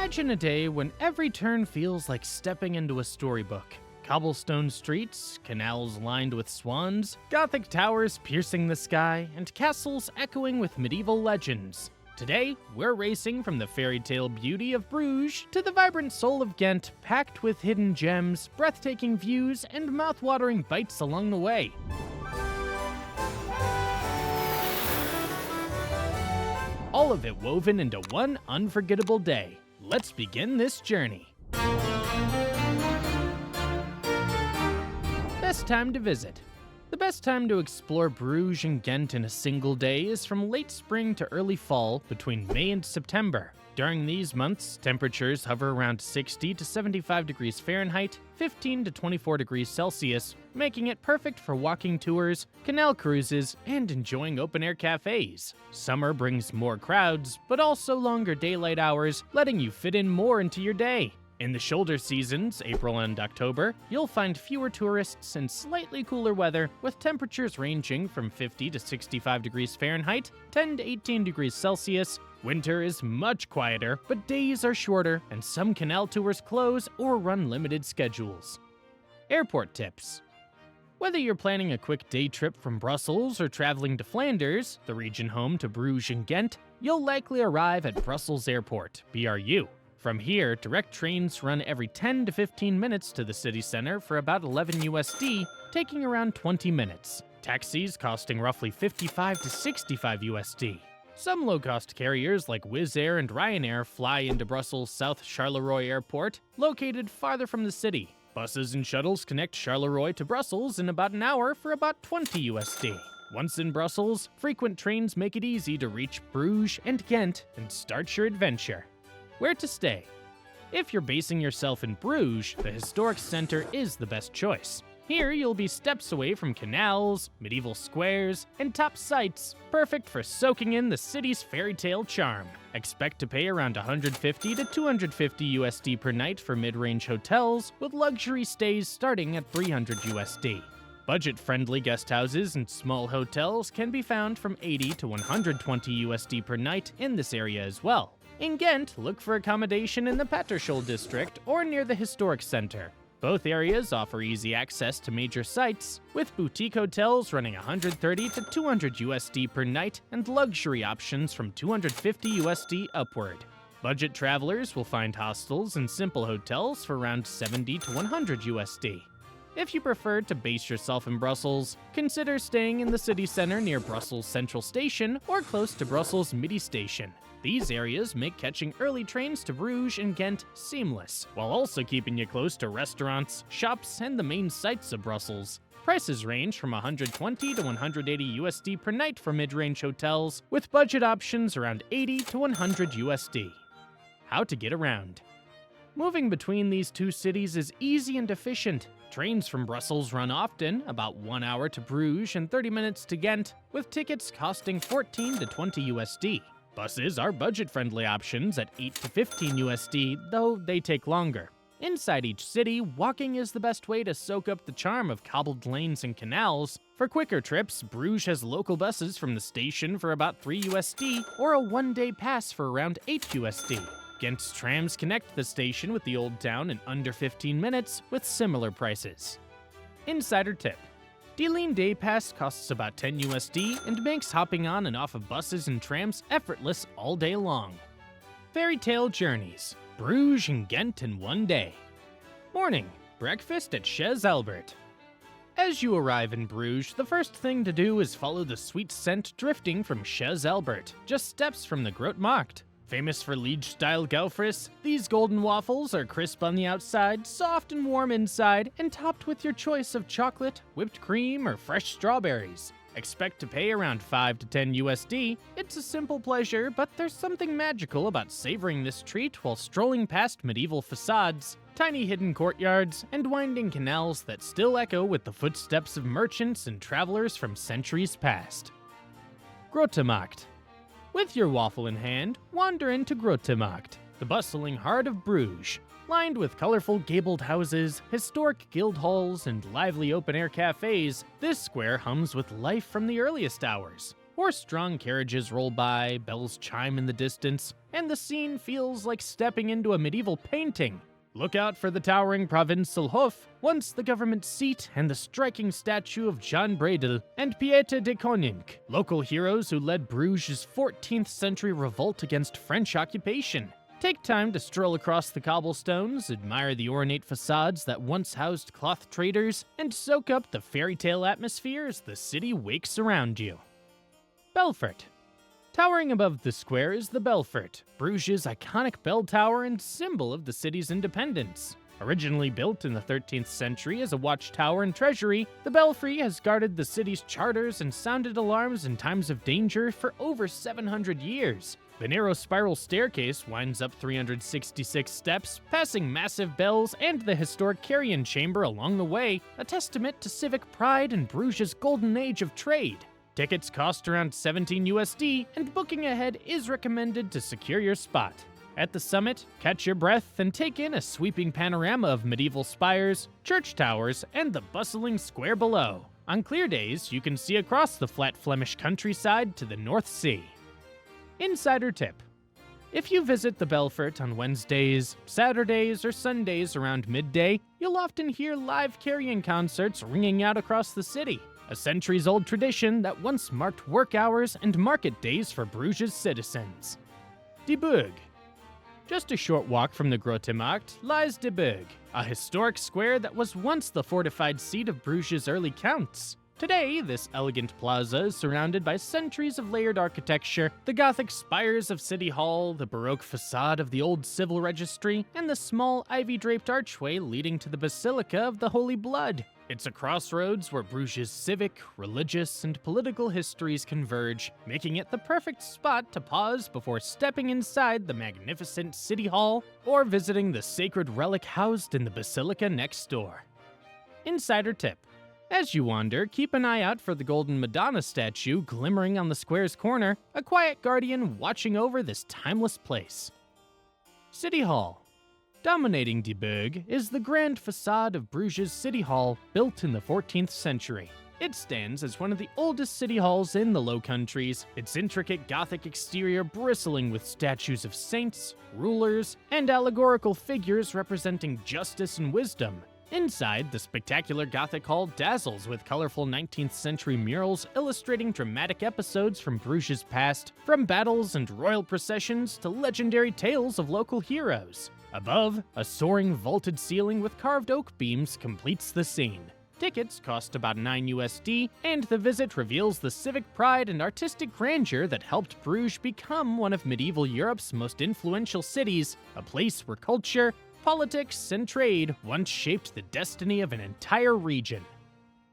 Imagine a day when every turn feels like stepping into a storybook. Cobblestone streets, canals lined with swans, Gothic towers piercing the sky, and castles echoing with medieval legends. Today, we're racing from the fairy tale beauty of Bruges to the vibrant soul of Ghent, packed with hidden gems, breathtaking views, and mouth-watering bites along the way. All of it woven into one unforgettable day. Let's begin this journey. Best time to visit. The best time to explore Bruges and Ghent in a single day is from late spring to early fall, between May and September. During these months, temperatures hover around 60 to 75 degrees Fahrenheit, 15 to 24 degrees Celsius, making it perfect for walking tours, canal cruises, and enjoying open-air cafes. Summer brings more crowds, but also longer daylight hours, letting you fit in more into your day. In the shoulder seasons, April and October, you'll find fewer tourists and slightly cooler weather, with temperatures ranging from 50 to 65 degrees Fahrenheit, 10 to 18 degrees Celsius. Winter is much quieter, but days are shorter, and some canal tours close or run limited schedules. Airport tips. Whether you're planning a quick day trip from Brussels or traveling to Flanders, the region home to Bruges and Ghent, you'll likely arrive at Brussels Airport, BRU. From here, direct trains run every 10 to 15 minutes to the city center for about $11 USD, taking around 20 minutes. Taxis costing roughly $55 to $65 USD. Some low-cost carriers like Wizz Air and Ryanair fly into Brussels South Charleroi Airport, located farther from the city. Buses and shuttles connect Charleroi to Brussels in about an hour for about 20 USD. Once in Brussels, frequent trains make it easy to reach Bruges and Ghent and start your adventure. Where to stay? If you're basing yourself in Bruges, the historic center is the best choice. Here you'll be steps away from canals, medieval squares, and top sights, perfect for soaking in the city's fairy tale charm. Expect to pay around 150 to 250 USD per night for mid-range hotels, with luxury stays starting at 300 USD. Budget-friendly guest houses and small hotels can be found from 80 to 120 USD per night in this area as well. In Ghent, look for accommodation in the Paterschol district or near the historic center. Both areas offer easy access to major sites, with boutique hotels running 130 to 200 USD per night and luxury options from 250 USD upward. Budget travelers will find hostels and simple hotels for around 70 to 100 USD. If you prefer to base yourself in Brussels, consider staying in the city center near Brussels Central Station or close to Brussels Midi Station. These areas make catching early trains to Bruges and Ghent seamless, while also keeping you close to restaurants, shops, and the main sights of Brussels. Prices range from 120 to 180 USD per night for mid-range hotels, with budget options around 80 to 100 USD. How to get around. Moving between these two cities is easy and efficient. Trains from Brussels run often, about 1 hour to Bruges and 30 minutes to Ghent, with tickets costing 14 to 20 USD. Buses are budget-friendly options at 8 to 15 USD, though they take longer. Inside each city, walking is the best way to soak up the charm of cobbled lanes and canals. For quicker trips, Bruges has local buses from the station for about 3 USD, or a one-day pass for around 8 USD. Ghent's trams connect the station with the Old Town in under 15 minutes, with similar prices. Insider tip. D-Line Day Pass costs about 10 USD and makes hopping on and off of buses and trams effortless all day long. Fairy Tale Journeys. Bruges and Ghent in one day. Morning. Breakfast at Chez Albert. As you arrive in Bruges, the first thing to do is follow the sweet scent drifting from Chez Albert, just steps from the Grote Markt. Famous for Liege-style gaufres, these golden waffles are crisp on the outside, soft and warm inside, and topped with your choice of chocolate, whipped cream, or fresh strawberries. Expect to pay around 5 to 10 USD. It's a simple pleasure, but there's something magical about savoring this treat while strolling past medieval facades, tiny hidden courtyards, and winding canals that still echo with the footsteps of merchants and travelers from centuries past. Grote Markt. With your waffle in hand, wander into Grote Markt, the bustling heart of Bruges. Lined with colorful gabled houses, historic guild halls, and lively open-air cafes, this square hums with life from the earliest hours. Horse-drawn carriages roll by, bells chime in the distance, and the scene feels like stepping into a medieval painting. Look out for the towering Provincial Hof, once the government seat, and the striking statue of Jean Bredel and Pieter de Koning, local heroes who led Bruges' 14th century revolt against French occupation. Take time to stroll across the cobblestones, admire the ornate facades that once housed cloth traders, and soak up the fairy tale atmosphere as the city wakes around you. Belfort. Towering above the square is the Belfort, Bruges' iconic bell tower and symbol of the city's independence. Originally built in the 13th century as a watchtower and treasury, the Belfry has guarded the city's charters and sounded alarms in times of danger for over 700 years. The narrow spiral staircase winds up 366 steps, passing massive bells and the historic carrion chamber along the way, a testament to civic pride and Bruges' golden age of trade. Tickets cost around $17 USD, and booking ahead is recommended to secure your spot. At the summit, catch your breath and take in a sweeping panorama of medieval spires, church towers, and the bustling square below. On clear days, you can see across the flat Flemish countryside to the North Sea. Insider tip. If you visit the Belfort on Wednesdays, Saturdays, or Sundays around midday, you'll often hear live carrion concerts ringing out across the city. A centuries-old tradition that once marked work hours and market days for Bruges' citizens. De Burg. Just a short walk from the Grote Markt lies De Burg, a historic square that was once the fortified seat of Bruges' early counts. Today, this elegant plaza is surrounded by centuries of layered architecture, the Gothic spires of City Hall, the Baroque facade of the old civil registry, and the small ivy-draped archway leading to the Basilica of the Holy Blood. It's a crossroads where Bruges' civic, religious, and political histories converge, making it the perfect spot to pause before stepping inside the magnificent City Hall or visiting the sacred relic housed in the Basilica next door. Insider tip. As you wander, keep an eye out for the golden Madonna statue glimmering on the square's corner, a quiet guardian watching over this timeless place. City Hall. Dominating De Burg is the grand facade of Bruges' City Hall, built in the 14th century. It stands as one of the oldest city halls in the Low Countries, its intricate Gothic exterior bristling with statues of saints, rulers, and allegorical figures representing justice and wisdom. Inside, the spectacular Gothic hall dazzles with colorful 19th century murals illustrating dramatic episodes from Bruges' past, from battles and royal processions to legendary tales of local heroes. Above, a soaring vaulted ceiling with carved oak beams completes the scene. Tickets cost about $9 USD, and the visit reveals the civic pride and artistic grandeur that helped Bruges become one of medieval Europe's most influential cities, a place where culture, politics, and trade once shaped the destiny of an entire region.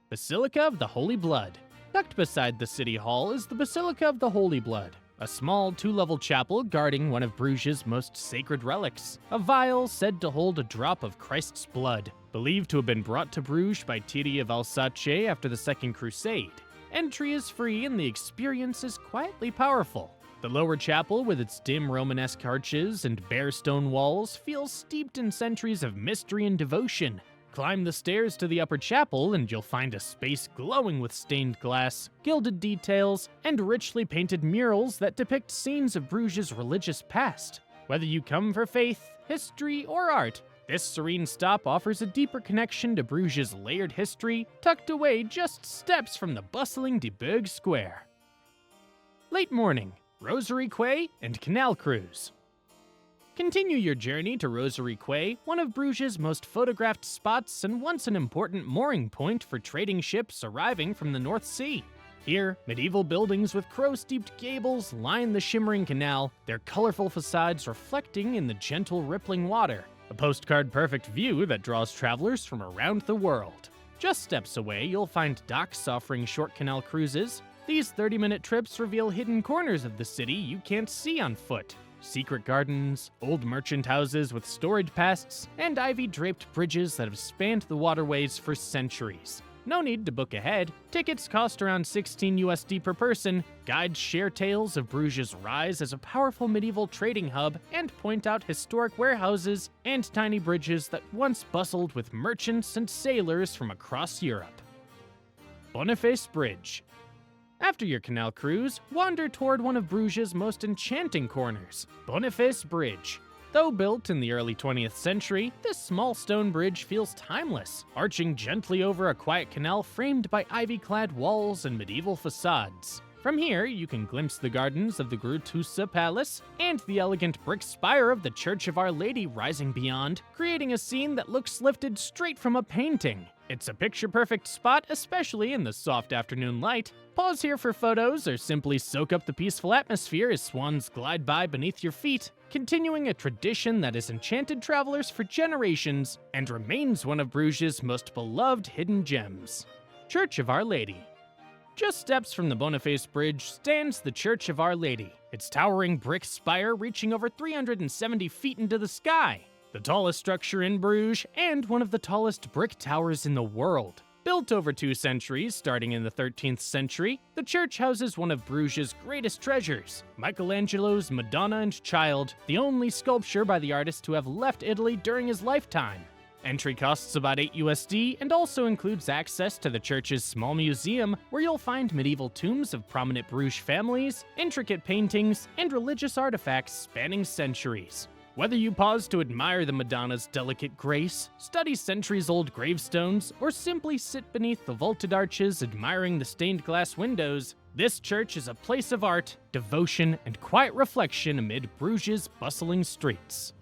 Basilica of the Holy Blood. Tucked beside the City Hall is the Basilica of the Holy Blood, a small two-level chapel guarding one of Bruges' most sacred relics, a vial said to hold a drop of Christ's blood, believed to have been brought to Bruges by Thierry of Alsace after the Second Crusade. Entry is free and the experience is quietly powerful. The lower chapel, with its dim Romanesque arches and bare stone walls, feels steeped in centuries of mystery and devotion. Climb the stairs to the upper chapel and you'll find a space glowing with stained glass, gilded details, and richly painted murals that depict scenes of Bruges' religious past. Whether you come for faith, history, or art, this serene stop offers a deeper connection to Bruges' layered history, tucked away just steps from the bustling De Burg Square. Late morning. Rosary, Quay, and Canal cruise. Continue your journey to Rosary, Quay, one of Bruges' most photographed spots and once an important mooring point for trading ships arriving from the North Sea. Here, medieval buildings with crow-steeped gables line the shimmering canal, their colorful facades reflecting in the gentle rippling water, a postcard-perfect view that draws travelers from around the world. Just steps away, you'll find docks offering short canal cruises. These 30-minute trips reveal hidden corners of the city you can't see on foot. Secret gardens, old merchant houses with storage pasts, and ivy-draped bridges that have spanned the waterways for centuries. No need to book ahead. Tickets cost around $16 USD per person. Guides share tales of Bruges' rise as a powerful medieval trading hub and point out historic warehouses and tiny bridges that once bustled with merchants and sailors from across Europe. Boniface Bridge. After your canal cruise, wander toward one of Bruges' most enchanting corners, Boniface Bridge. Though built in the early 20th century, this small stone bridge feels timeless, arching gently over a quiet canal framed by ivy-clad walls and medieval facades. From here, you can glimpse the gardens of the Grote Palace and the elegant brick spire of the Church of Our Lady rising beyond, creating a scene that looks lifted straight from a painting. It's a picture-perfect spot, especially in the soft afternoon light. Pause here for photos or simply soak up the peaceful atmosphere as swans glide by beneath your feet, continuing a tradition that has enchanted travelers for generations and remains one of Bruges' most beloved hidden gems. Church of Our Lady. Just steps from the Boniface Bridge stands the Church of Our Lady, its towering brick spire reaching over 370 feet into the sky. The tallest structure in Bruges and one of the tallest brick towers in the world. Built over 2 centuries, starting in the 13th century, the church houses one of Bruges' greatest treasures, Michelangelo's Madonna and Child, the only sculpture by the artist to have left Italy during his lifetime. Entry costs about $8 and also includes access to the church's small museum, where you'll find medieval tombs of prominent Bruges families, intricate paintings, and religious artifacts spanning centuries. Whether you pause to admire the Madonna's delicate grace, study centuries-old gravestones, or simply sit beneath the vaulted arches admiring the stained glass windows, this church is a place of art, devotion, and quiet reflection amid Bruges' bustling streets.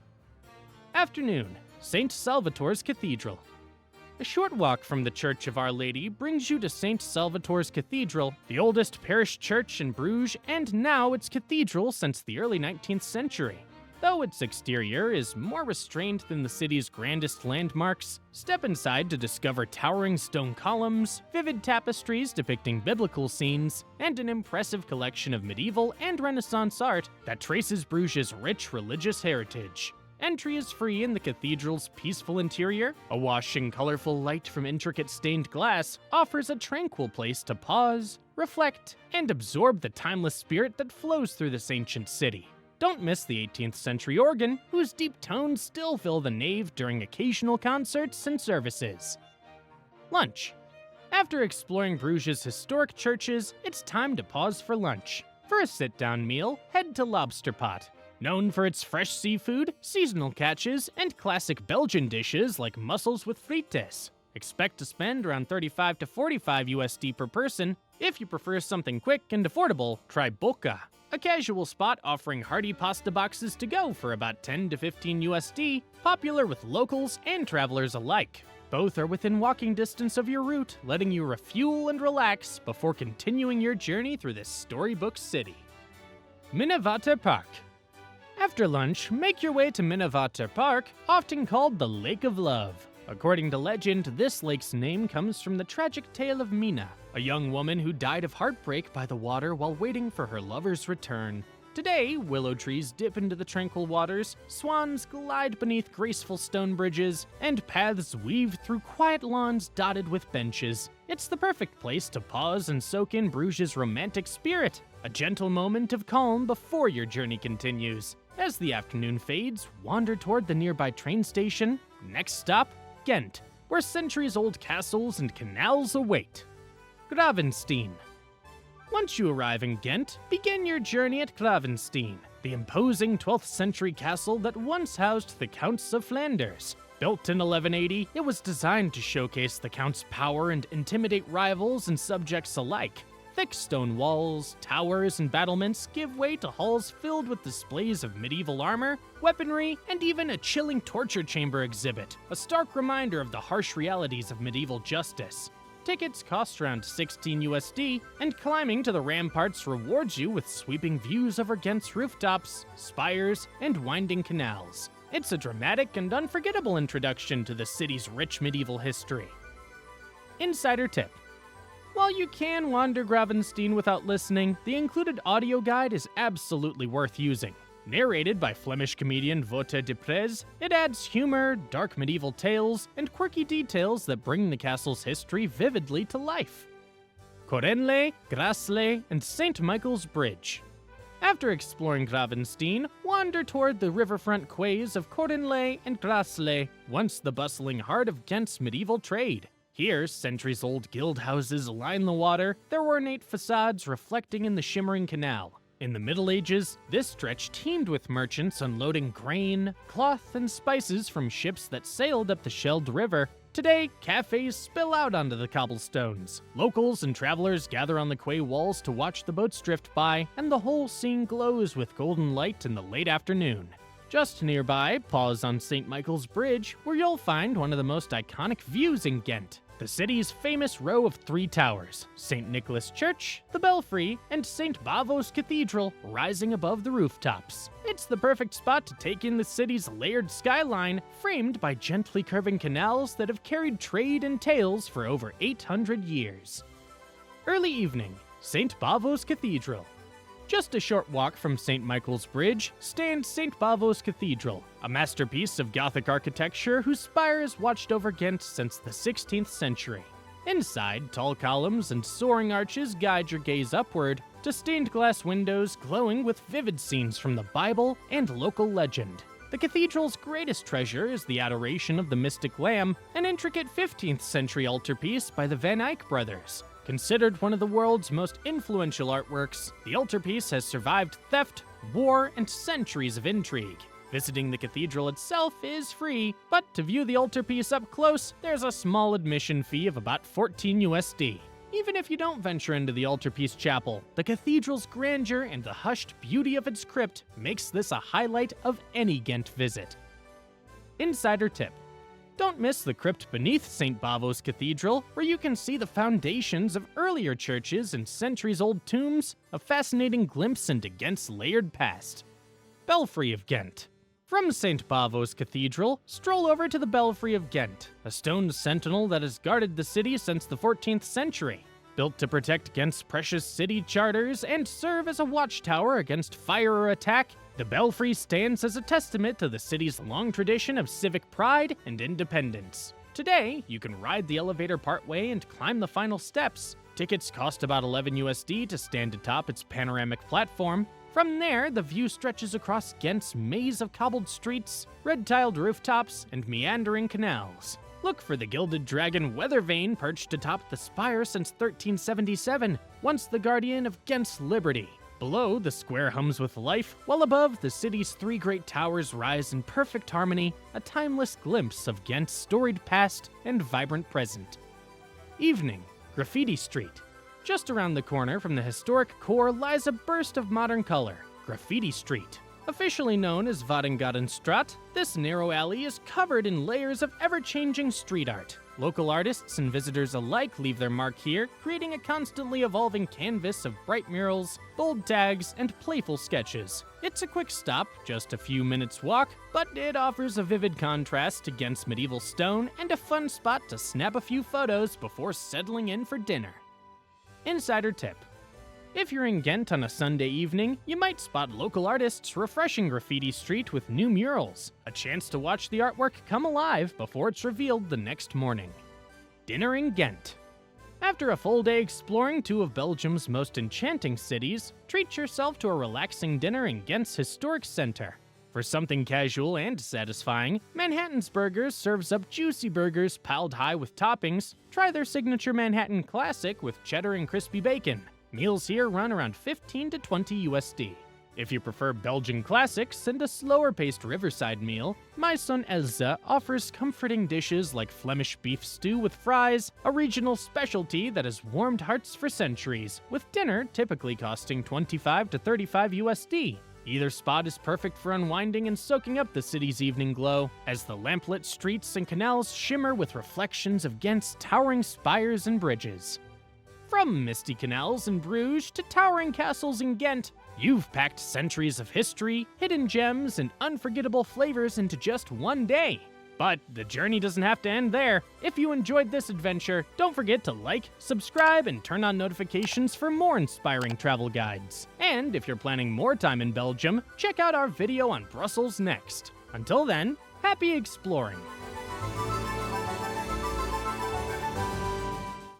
Afternoon, St. Salvator's Cathedral. A short walk from the Church of Our Lady brings you to St. Salvator's Cathedral, the oldest parish church in Bruges, and now its cathedral since the early 19th century. Though its exterior is more restrained than the city's grandest landmarks, step inside to discover towering stone columns, vivid tapestries depicting biblical scenes, and an impressive collection of medieval and Renaissance art that traces Bruges' rich religious heritage. Entry is free in the cathedral's peaceful interior. Awash in colorful light from intricate stained glass offers a tranquil place to pause, reflect, and absorb the timeless spirit that flows through this ancient city. Don't miss the 18th century organ, whose deep tones still fill the nave during occasional concerts and services. Lunch. After exploring Bruges' historic churches, it's time to pause for lunch. For a sit-down meal, head to Lobster Pot. Known for its fresh seafood, seasonal catches, and classic Belgian dishes like mussels with frites. Expect to spend around $35 to $45 per person. If you prefer something quick and affordable, try Boca, a casual spot offering hearty pasta boxes to go for about $10 to $15, popular with locals and travelers alike. Both are within walking distance of your route, letting you refuel and relax before continuing your journey through this storybook city. Minnewater Park. After lunch, make your way to Minnewater Park, often called the Lake of Love. According to legend, this lake's name comes from the tragic tale of Mina, a young woman who died of heartbreak by the water while waiting for her lover's return. Today, willow trees dip into the tranquil waters, swans glide beneath graceful stone bridges, and paths weave through quiet lawns dotted with benches. It's the perfect place to pause and soak in Bruges' romantic spirit, a gentle moment of calm before your journey continues. As the afternoon fades, wander toward the nearby train station. Next stop, Ghent, where centuries-old castles and canals await. Gravenstein. Once you arrive in Ghent, begin your journey at Gravenstein, the imposing 12th century castle that once housed the Counts of Flanders. Built in 1180, it was designed to showcase the Count's power and intimidate rivals and subjects alike. Thick stone walls, towers, and battlements give way to halls filled with displays of medieval armor, weaponry, and even a chilling torture chamber exhibit, a stark reminder of the harsh realities of medieval justice. Tickets cost around $16, and climbing to the ramparts rewards you with sweeping views over Ghent's rooftops, spires, and winding canals. It's a dramatic and unforgettable introduction to the city's rich medieval history. Insider tip. While you can wander Gravenstein without listening, the included audio guide is absolutely worth using. Narrated by Flemish comedian Wout de Prez, it adds humor, dark medieval tales, and quirky details that bring the castle's history vividly to life. Corenle, Grasle, and St. Michael's Bridge. After exploring Gravenstein, wander toward the riverfront quays of Corenle and Grasle, once the bustling heart of Ghent's medieval trade. Here, centuries-old guild houses line the water, their ornate facades reflecting in the shimmering canal. In the Middle Ages, this stretch teemed with merchants unloading grain, cloth, and spices from ships that sailed up the Scheldt River. Today, cafes spill out onto the cobblestones. Locals and travelers gather on the Quay walls to watch the boats drift by, and the whole scene glows with golden light in the late afternoon. Just nearby, pause on St. Michael's Bridge, where you'll find one of the most iconic views in Ghent. The city's famous row of 3 towers, St. Nicholas Church, the Belfry, and St. Bavo's Cathedral, rising above the rooftops. It's the perfect spot to take in the city's layered skyline, framed by gently curving canals that have carried trade and tales for over 800 years. Early evening, St. Bavo's Cathedral. Just a short walk from St. Michael's Bridge stands St. Bavo's Cathedral, a masterpiece of Gothic architecture whose spires watched over Ghent since the 16th century. Inside, tall columns and soaring arches guide your gaze upward to stained glass windows glowing with vivid scenes from the Bible and local legend. The cathedral's greatest treasure is the Adoration of the Mystic Lamb, an intricate 15th century altarpiece by the Van Eyck brothers. Considered one of the world's most influential artworks, the altarpiece has survived theft, war, and centuries of intrigue. Visiting the cathedral itself is free, but to view the altarpiece up close, there's a small admission fee of about 14 USD. Even if you don't venture into the altarpiece chapel, the cathedral's grandeur and the hushed beauty of its crypt makes this a highlight of any Ghent visit. Insider tip. Don't miss the crypt beneath St. Bavo's Cathedral, where you can see the foundations of earlier churches and centuries-old tombs, a fascinating glimpse into Ghent's layered past. Belfry of Ghent. From St. Bavo's Cathedral, stroll over to the Belfry of Ghent, a stone sentinel that has guarded the city since the 14th century. Built to protect Ghent's precious city charters and serve as a watchtower against fire or attack, the Belfry stands as a testament to the city's long tradition of civic pride and independence. Today, you can ride the elevator partway and climb the final steps. Tickets cost about 11 USD to stand atop its panoramic platform. From there, the view stretches across Ghent's maze of cobbled streets, red-tiled rooftops, and meandering canals. Look for the gilded dragon Weather Vane perched atop the spire since 1377, once the guardian of Ghent's liberty. Below, the square hums with life, while above, the city's 3 great towers rise in perfect harmony, a timeless glimpse of Ghent's storied past and vibrant present. Evening, Graffiti Street. Just around the corner from the historic core lies a burst of modern color, Graffiti Street. Officially known as Vadengadenstraat, this narrow alley is covered in layers of ever-changing street art. Local artists and visitors alike leave their mark here, creating a constantly evolving canvas of bright murals, bold tags, and playful sketches. It's a quick stop, just a few minutes walk, but it offers a vivid contrast against medieval stone and a fun spot to snap a few photos before settling in for dinner. Insider tip. If you're in Ghent on a Sunday evening, you might spot local artists refreshing Graffiti Street with new murals, a chance to watch the artwork come alive before it's revealed the next morning. Dinner in Ghent. After a full day exploring 2 of Belgium's most enchanting cities, treat yourself to a relaxing dinner in Ghent's historic center. For something casual and satisfying, Manhattan's Burgers serves up juicy burgers piled high with toppings. Try their signature Manhattan Classic with cheddar and crispy bacon. Meals here run around 15 to 20 USD. If you prefer Belgian classics and a slower-paced riverside meal, Maison Elsa offers comforting dishes like Flemish beef stew with fries, a regional specialty that has warmed hearts for centuries, with dinner typically costing 25 to 35 USD. Either spot is perfect for unwinding and soaking up the city's evening glow, as the lamplit streets and canals shimmer with reflections of Ghent's towering spires and bridges. From misty canals in Bruges to towering castles in Ghent, you've packed centuries of history, hidden gems, and unforgettable flavors into just one day. But the journey doesn't have to end there. If you enjoyed this adventure, don't forget to like, subscribe, and turn on notifications for more inspiring travel guides. And if you're planning more time in Belgium, check out our video on Brussels next. Until then, happy exploring!